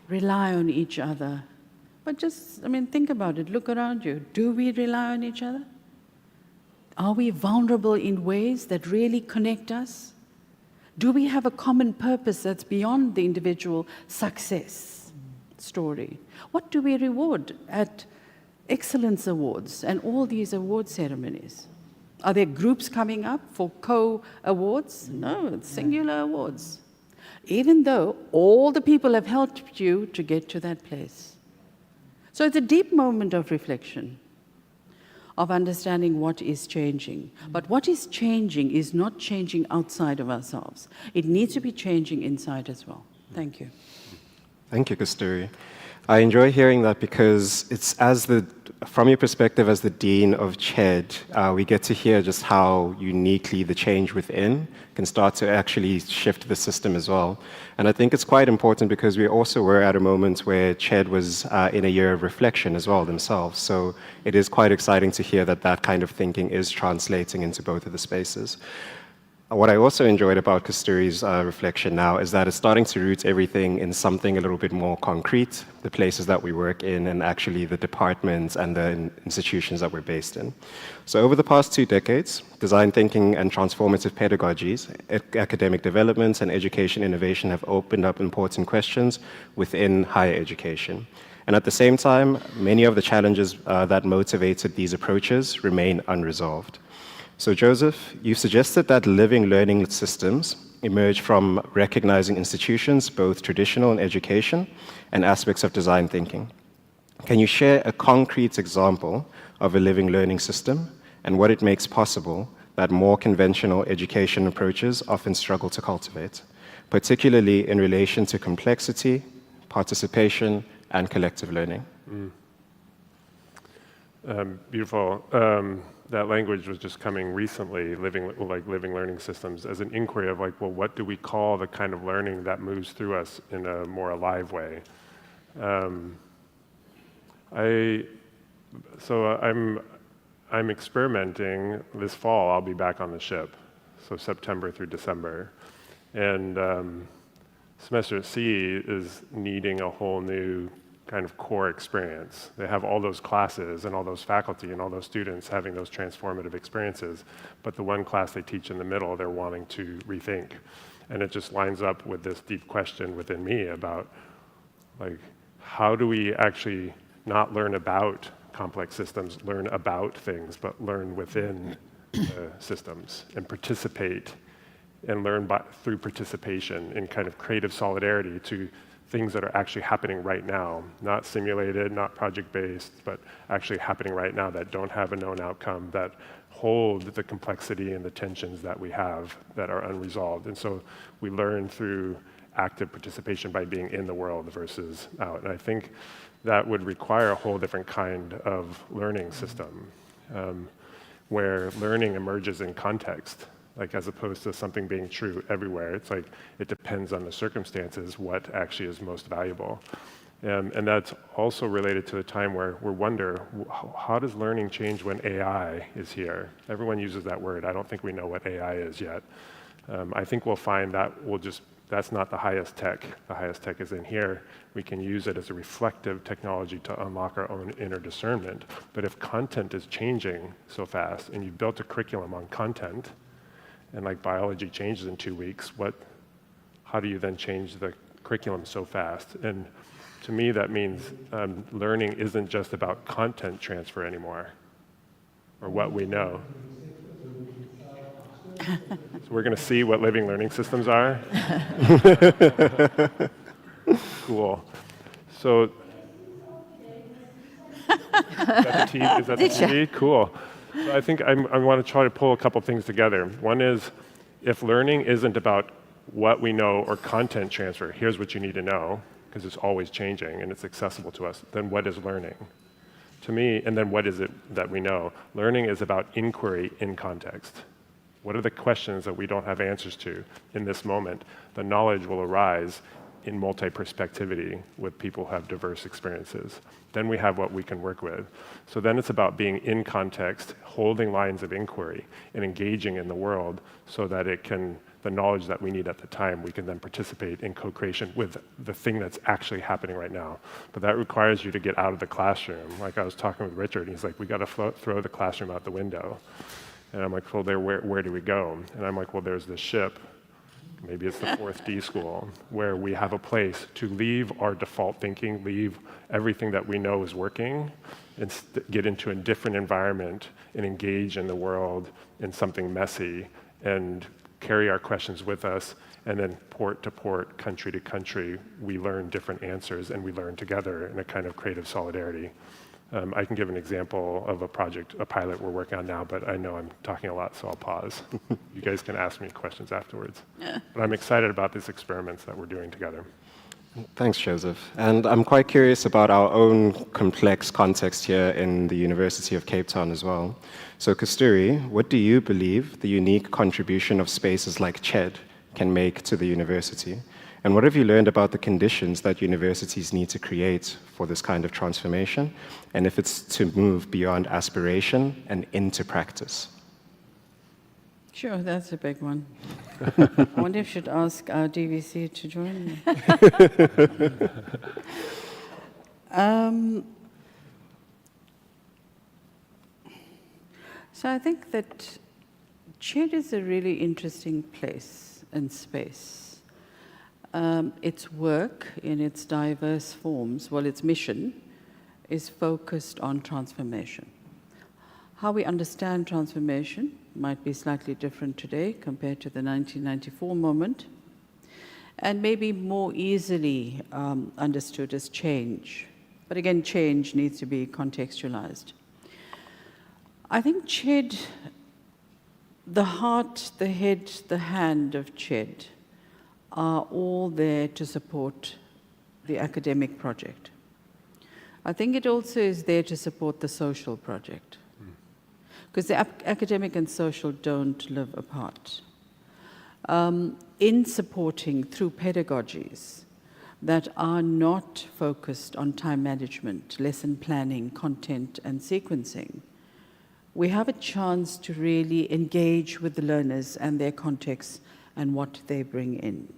rely on each other. But just, I mean, think about it, look around you. Do we rely on each other? Are we vulnerable in ways that really connect us? Do we have a common purpose that's beyond the individual success story? What do we reward at Excellence Awards and all these award ceremonies? Are there groups coming up for co-awards? No, it's singular awards. Even though all the people have helped you to get to that place. So it's a deep moment of reflection, of understanding what is changing. But what is changing is not changing outside of ourselves. It needs to be changing inside as well. Thank you. Thank you, Kasturi. I enjoy hearing that because it's from your perspective as the Dean of CHED, we get to hear just how uniquely the change within can start to actually shift the system as well. And I think it's quite important because we also were at a moment where CHED was in a year of reflection as well themselves. So it is quite exciting to hear that that kind of thinking is translating into both of the spaces. What I also enjoyed about Kasturi's reflection now is that it's starting to root everything in something a little bit more concrete, the places that we work in and actually the departments and the institutions that we're based in. So over the past 2 decades, design thinking and transformative pedagogies, academic development and education innovation have opened up important questions within higher education. And at the same time, many of the challenges that motivated these approaches remain unresolved. So Joseph, you suggested that living learning systems emerge from recognizing institutions, both traditional in education and aspects of design thinking. Can you share a concrete example of a living learning system and what it makes possible that more conventional education approaches often struggle to cultivate, particularly in relation to complexity, participation, and collective learning? Beautiful. That language was just coming recently, living learning systems, as an inquiry of like, well, what do we call the kind of learning that moves through us in a more alive way? I'm experimenting this fall. I'll be back on the ship, so September through December, and semester at sea is needing a whole new kind of core experience. They have all those classes and all those faculty and all those students having those transformative experiences, but the one class they teach in the middle, they're wanting to rethink. And it just lines up with this deep question within me about, like, how do we actually not learn about complex systems, learn about things, but learn within the systems and participate and learn through participation in kind of creative solidarity to things that are actually happening right now, not simulated, not project-based, but actually happening right now that don't have a known outcome, that hold the complexity and the tensions that we have that are unresolved. And so we learn through active participation by being in the world versus out. And I think that would require a whole different kind of learning system, where learning emerges in context, like as opposed to something being true everywhere. It's like it depends on the circumstances what actually is most valuable. And that's also related to the time where we wonder, how does learning change when AI is here? Everyone uses that word. I don't think we know what AI is yet. I think we'll find that that's not the highest tech. The highest tech is in here. We can use it as a reflective technology to unlock our own inner discernment. But if content is changing so fast and you've built a curriculum on content, and like biology changes in 2 weeks, how do you then change the curriculum so fast? And to me, that means learning isn't just about content transfer anymore, or what we know. So we're going to see what living learning systems are. Cool. So, is that the TV? Cool. So I think I want to try to pull a couple things together. One is, if learning isn't about what we know or content transfer, here's what you need to know, because it's always changing and it's accessible to us, then what is learning? To me, and then what is it that we know? Learning is about inquiry in context. What are the questions that we don't have answers to in this moment? The knowledge will arise in multi-perspectivity with people who have diverse experiences. Then we have what we can work with. So then it's about being in context, holding lines of inquiry, and engaging in the world so that it can, the knowledge that we need at the time, we can then participate in co-creation with the thing that's actually happening right now. But that requires you to get out of the classroom. Like I was talking with Richard, and he's like, we got to throw the classroom out the window. And I'm like, well, where do we go? And I'm like, well, there's this ship. Maybe it's the 4th D.school, where we have a place to leave our default thinking, leave everything that we know is working, and get into a different environment and engage in the world in something messy, and carry our questions with us, and then port to port, country to country, we learn different answers, and we learn together in a kind of creative solidarity. I can give an example of a project, a pilot we're working on now, but I know I'm talking a lot, so I'll pause. You guys can ask me questions afterwards. Yeah. But I'm excited about these experiments that we're doing together. Thanks, Joseph. And I'm quite curious about our own complex context here in the University of Cape Town as well. So Kasturi, what do you believe the unique contribution of spaces like CHED can make to the university? And what have you learned about the conditions that universities need to create for this kind of transformation, and if it's to move beyond aspiration and into practice? Sure, that's a big one. I wonder if I should ask our DVC to join me. So I think that CHED is a really interesting place and space. Its work in its diverse forms, well, its mission is focused on transformation. How we understand transformation might be slightly different today compared to the 1994 moment, and maybe more easily understood as change. But again, change needs to be contextualized. I think CHED, the heart, the head, the hand of CHED are all there to support the academic project. I think it also is there to support the social project, because the academic and social don't live apart. In supporting through pedagogies that are not focused on time management, lesson planning, content, and sequencing, we have a chance to really engage with the learners and their context and what they bring in.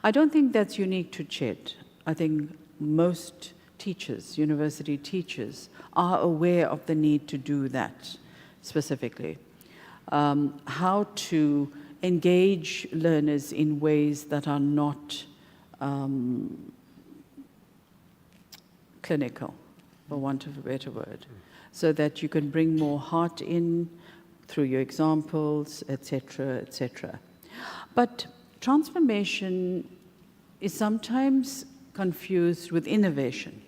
I don't think that's unique to CHED. I think most teachers, university teachers, are aware of the need to do that specifically. How to engage learners in ways that are not clinical, for want of a better word, so that you can bring more heart in through your examples, etc., etc. But transformation is sometimes confused with innovation.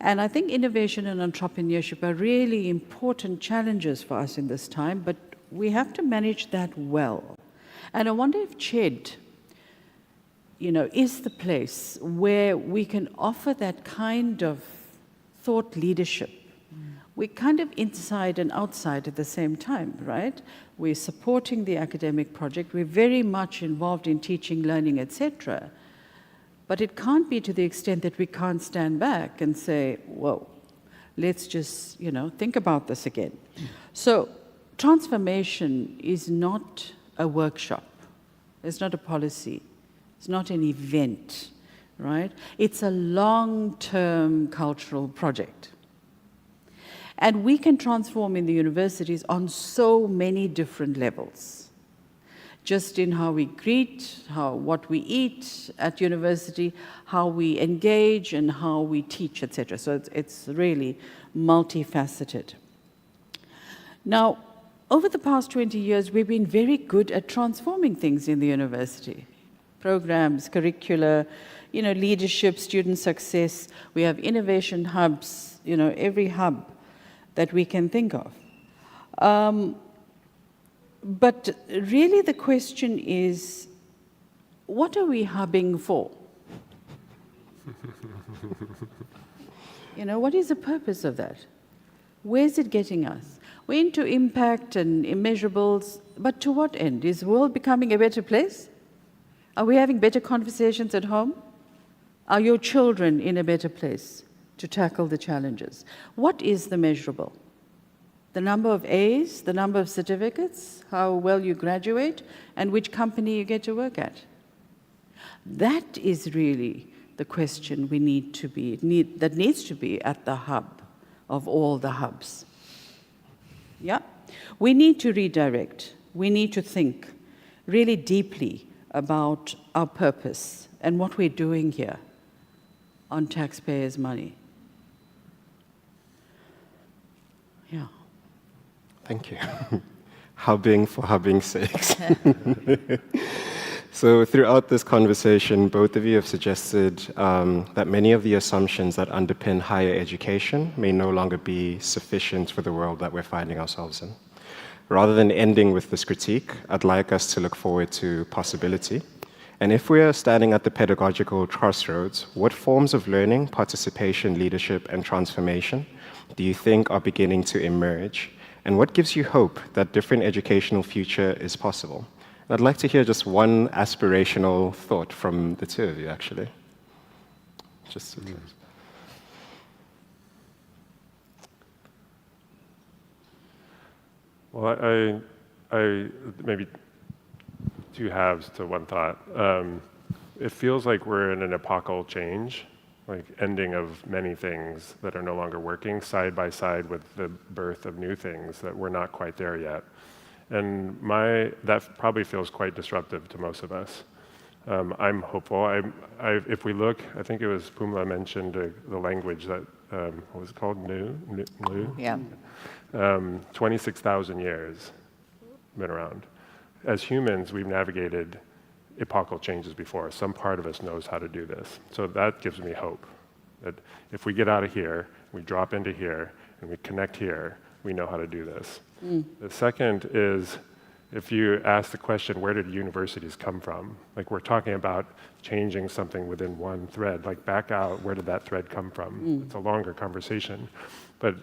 And I think innovation and entrepreneurship are really important challenges for us in this time, but we have to manage that well. And I wonder if CHED, is the place where we can offer that kind of thought leadership. We're kind of inside and outside at the same time, right? We're supporting the academic project. We're very much involved in teaching, learning, etc. But it can't be to the extent that we can't stand back and say, whoa, let's just, think about this again. So transformation is not a workshop. It's not a policy. It's not an event, right? It's a long-term cultural project. And we can transform in the universities on so many different levels. Just in how we greet, what we eat at university, how we engage, and how we teach, etc. So it's really multifaceted. Now, over the past 20 years, we've been very good at transforming things in the university. Programs, curricula, leadership, student success. We have innovation hubs, every hub that we can think of. But really the question is, what are we hubbing for? What is the purpose of that? Where's it getting us? We're into impact and immeasurables, but to what end? Is the world becoming a better place? Are we having better conversations at home? Are your children in a better place to tackle the challenges? What is the measurable? The number of A's, the number of certificates, how well you graduate, and which company you get to work at? That is really the question that needs to be at the hub of all the hubs. Yeah? We need to redirect. We need to think really deeply about our purpose and what we're doing here on taxpayers' money. Yeah. Thank you. Hubbing for hubbing's sake. So throughout this conversation, both of you have suggested that many of the assumptions that underpin higher education may no longer be sufficient for the world that we're finding ourselves in. Rather than ending with this critique, I'd like us to look forward to possibility. And if we are standing at the pedagogical crossroads, what forms of learning, participation, leadership, and transformation do you think are beginning to emerge? And what gives you hope that different educational future is possible? I'd like to hear just one aspirational thought from the two of you, actually. Just well, I maybe two halves to one thought. It feels like we're in an epochal change, like ending of many things that are no longer working side by side with the birth of new things that we're not quite there yet. And that probably feels quite disruptive to most of us. I'm hopeful. If we look, I think it was Pumla mentioned the language that, what was it called? New? Yeah. 26,000 years been around. As humans, we've navigated epochal changes before. Some part of us knows how to do this. So that gives me hope, that if we get out of here, we drop into here, and we connect here, we know how to do this. The second is, if you ask the question, where did universities come from? Like, we're talking about changing something within one thread. Like, back out, where did that thread come from? It's a longer conversation. But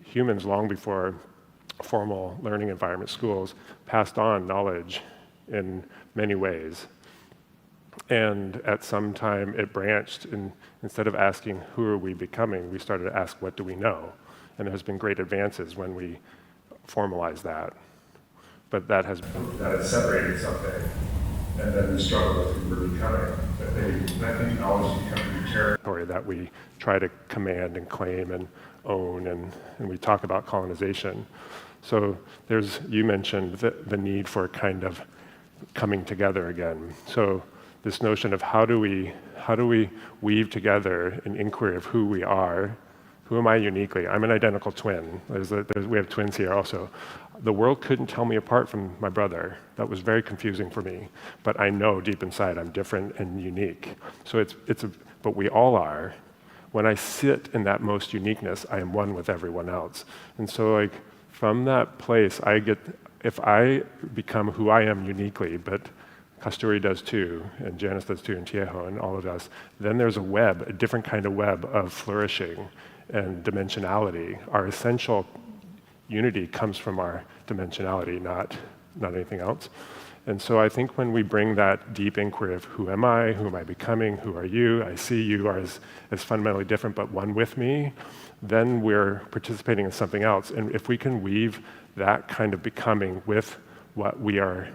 humans, long before formal learning environment, schools, passed on knowledge in many ways. And at some time, it branched. Instead of asking, who are we becoming, we started to ask, what do we know? And there has been great advances when we formalize that. But that has separated something, and then we struggle with who we're becoming. I think knowledge becomes a new territory that we try to command and claim and own, and we talk about colonization. So you mentioned the need for kind of coming together again. So this notion of how do we weave together an inquiry of who we are. Who am I uniquely? I'm an identical twin. We have twins here also. The world couldn't tell me apart from my brother. That was very confusing for me. But I know deep inside I'm different and unique. So but we all are. When I sit in that most uniqueness, I am one with everyone else. And so like from that place, if I become who I am uniquely, but Kasturi does too, and Janice does too, and Tiego, and all of us, then there's a different kind of web of flourishing and dimensionality. Our essential unity comes from our dimensionality, not anything else. And so I think when we bring that deep inquiry of who am I becoming, who are you, I see you as fundamentally different but one with me, then we're participating in something else. And if we can weave that kind of becoming with what we are,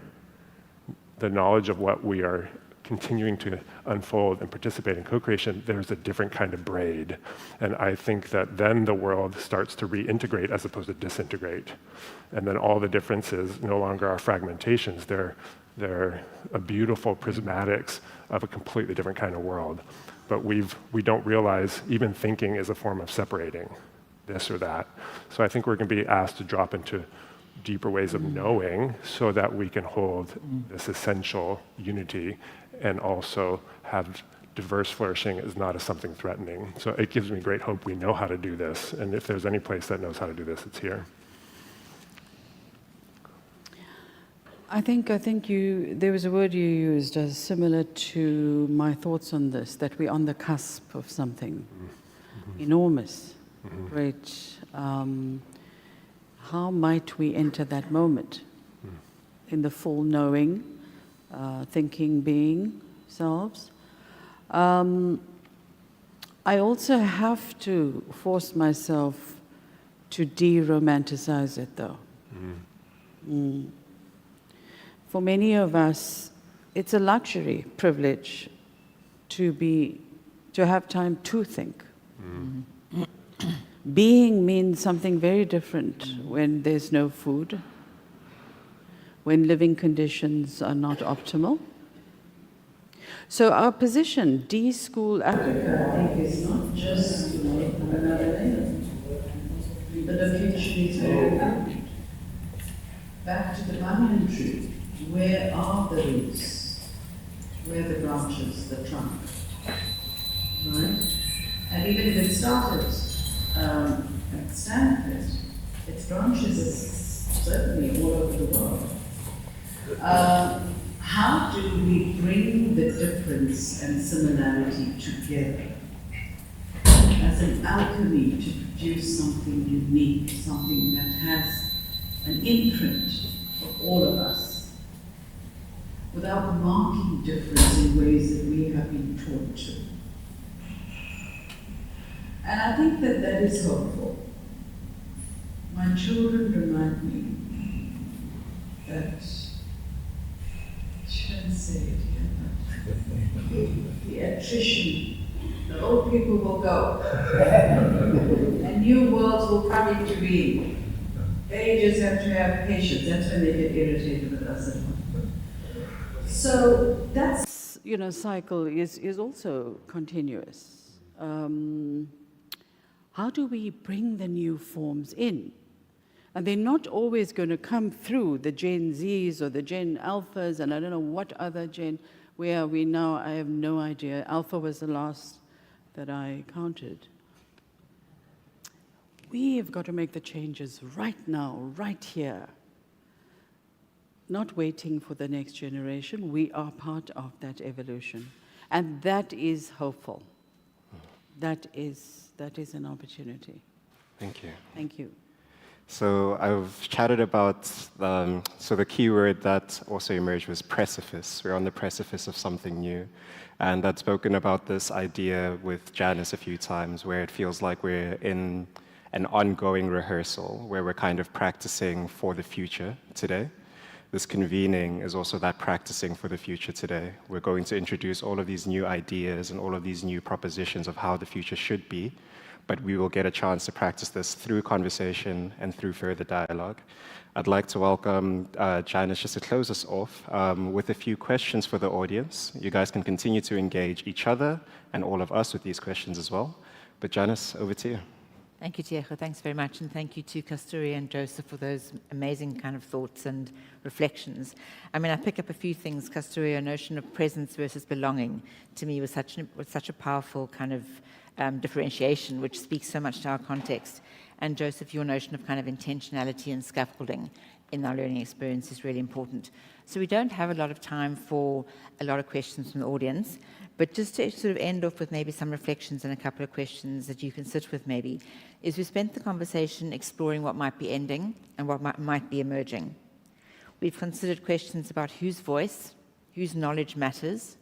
the knowledge of what we are continuing to unfold and participate in co-creation, there's a different kind of braid. And I think that then the world starts to reintegrate as opposed to disintegrate. And then all the differences no longer are fragmentations, they're a beautiful prismatics of a completely different kind of world. But we don't realize even thinking is a form of separating this or that. So I think we're going to be asked to drop into deeper ways of knowing so that we can hold this essential unity and also have diverse flourishing is not as something threatening. So it gives me great hope we know how to do this. And if there's any place that knows how to do this, it's here. I think there was a word you used as similar to my thoughts on this, that we're on the cusp of something enormous. great. How might we enter that moment in the full knowing, thinking, being selves? I also have to force myself to de-romanticize it, though. For many of us, it's a luxury, privilege, to have time to think. Being means something very different when there's no food, when living conditions are not optimal. So our position, D.school Africa, I think, is not just another name. The location is very important. Back to the banyan tree. Where are the roots? Where are the branches, the trunk? Right? And even if it started at Stanford, its branches are certainly all over the world. How do we bring the difference and similarity together as an alchemy to produce something unique, something that has an imprint for all of us, without marking difference in ways that we have been taught to? And I think that that is hopeful. My children remind me that, I shouldn't say it here, but the attrition, the old people will go, and new worlds will come into being. They just have to have patience. That's when they get irritated with us at home. So that's, cycle is also continuous. How do we bring the new forms in? And they're not always going to come through the Gen Zs or the Gen Alphas, and I don't know what other Gen, where are we now? I have no idea. Alpha was the last that I counted. We have got to make the changes right now, right here. Not waiting for the next generation. We are part of that evolution. And that is hopeful. That is an opportunity. Thank you. Thank you. So I've chatted about, so the key word that also emerged was precipice. We're on the precipice of something new. And I'd spoken about this idea with Janice a few times, where it feels like we're in an ongoing rehearsal, where we're kind of practicing for the future today. This convening is also that practicing for the future today. We're going to introduce all of these new ideas and all of these new propositions of how the future should be, but we will get a chance to practice this through conversation and through further dialogue. I'd like to welcome Janice just to close us off with a few questions for the audience. You guys can continue to engage each other and all of us with these questions as well. But Janice, over to you. Thank you, Tiego. Thanks very much. And thank you to Kasturi and Joseph for those amazing kind of thoughts and reflections. I mean, I pick up a few things. Kasturi, a notion of presence versus belonging, to me was such a powerful kind of differentiation, which speaks so much to our context. And Joseph, your notion of kind of intentionality and scaffolding in our learning experience is really important. So we don't have a lot of time for a lot of questions from the audience, but just to sort of end off with maybe some reflections and a couple of questions that you can sit with maybe, is we spent the conversation exploring what might be ending and what might be emerging. We've considered questions about whose voice, whose knowledge matters.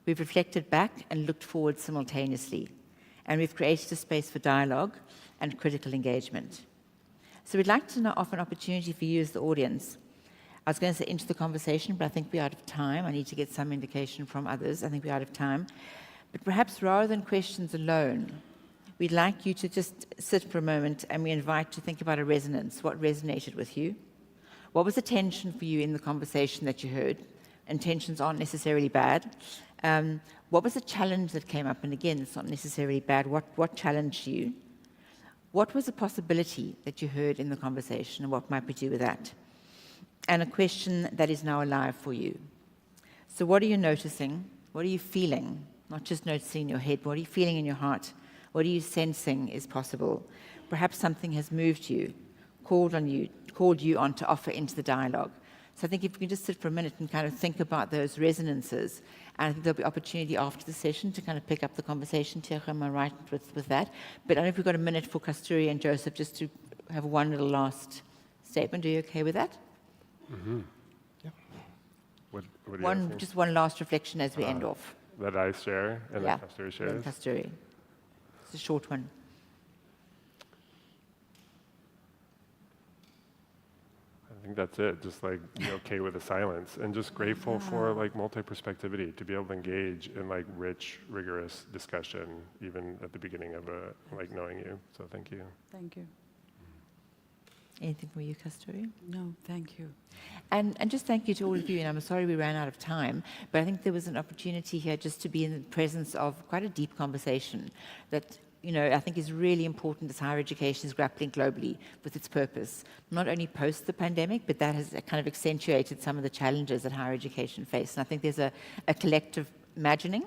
We've reflected back and looked forward simultaneously. And we've created a space for dialogue and critical engagement. So we'd like to now offer an opportunity for you as the audience. I was going to say into the conversation, but I think we're out of time. I need to get some indication from others. I think we're out of time. But perhaps rather than questions alone, we'd like you to just sit for a moment, and we invite you to think about a resonance. What resonated with you? What was the tension for you in the conversation that you heard? And tensions aren't necessarily bad. What was the challenge that came up? And again, it's not necessarily bad. What challenged you? What was a possibility that you heard in the conversation, and what might we do with that? And a question that is now alive for you. So what are you noticing? What are you feeling? Not just noticing in your head, what are you feeling in your heart? What are you sensing is possible? Perhaps something has moved you, called you on to offer into the dialogue. So I think if we can just sit for a minute and kind of think about those resonances, and I think there'll be opportunity after the session to kind of pick up the conversation. Tiego, am I right with that? But I don't know if we've got a minute for Kasturi and Joseph just to have one little last statement. Are you okay with that? Mm-hmm. Yeah. What do you asking? Just one last reflection as we end off. That I share and Yeah, that Kasturi shares? Kasturi. It's a short one. I think that's it. Just like be okay with the silence, and just grateful for like multi-perspectivity, to be able to engage in like rich, rigorous discussion, even at the beginning of like knowing you. So thank you. Thank you. Anything for you, Kasturi? No, thank you. And just thank you to all of you, and I'm sorry we ran out of time, but I think there was an opportunity here just to be in the presence of quite a deep conversation that, you know, I think is really important as higher education is grappling globally with its purpose, not only post the pandemic, but that has kind of accentuated some of the challenges that higher education face. And I think there's a collective imagining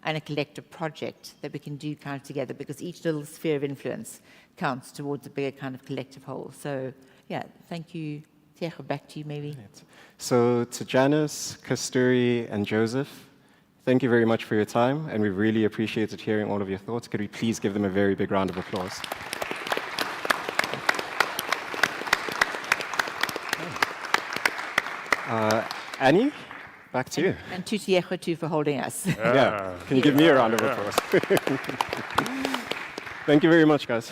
and a collective project that we can do kind of together, because each little sphere of influence counts towards a bigger kind of collective whole. So, yeah, thank you. Tiego, back to you maybe. So to Janice, Kasturi, and Joseph, thank you very much for your time, and we really appreciated hearing all of your thoughts. Could we please give them a very big round of applause? Annie, back to you. And to Tiego too for holding us. Yeah, can you give me a round of applause? Thank you very much, guys.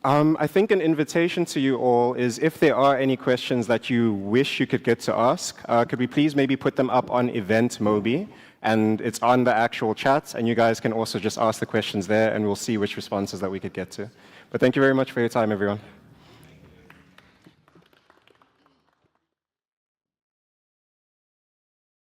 I think an invitation to you all is, if there are any questions that you wish you could get to ask, could we please maybe put them up on Event Mobi, and it's on the actual chat, and you guys can also just ask the questions there, and we'll see which responses that we could get to. But thank you very much for your time, everyone.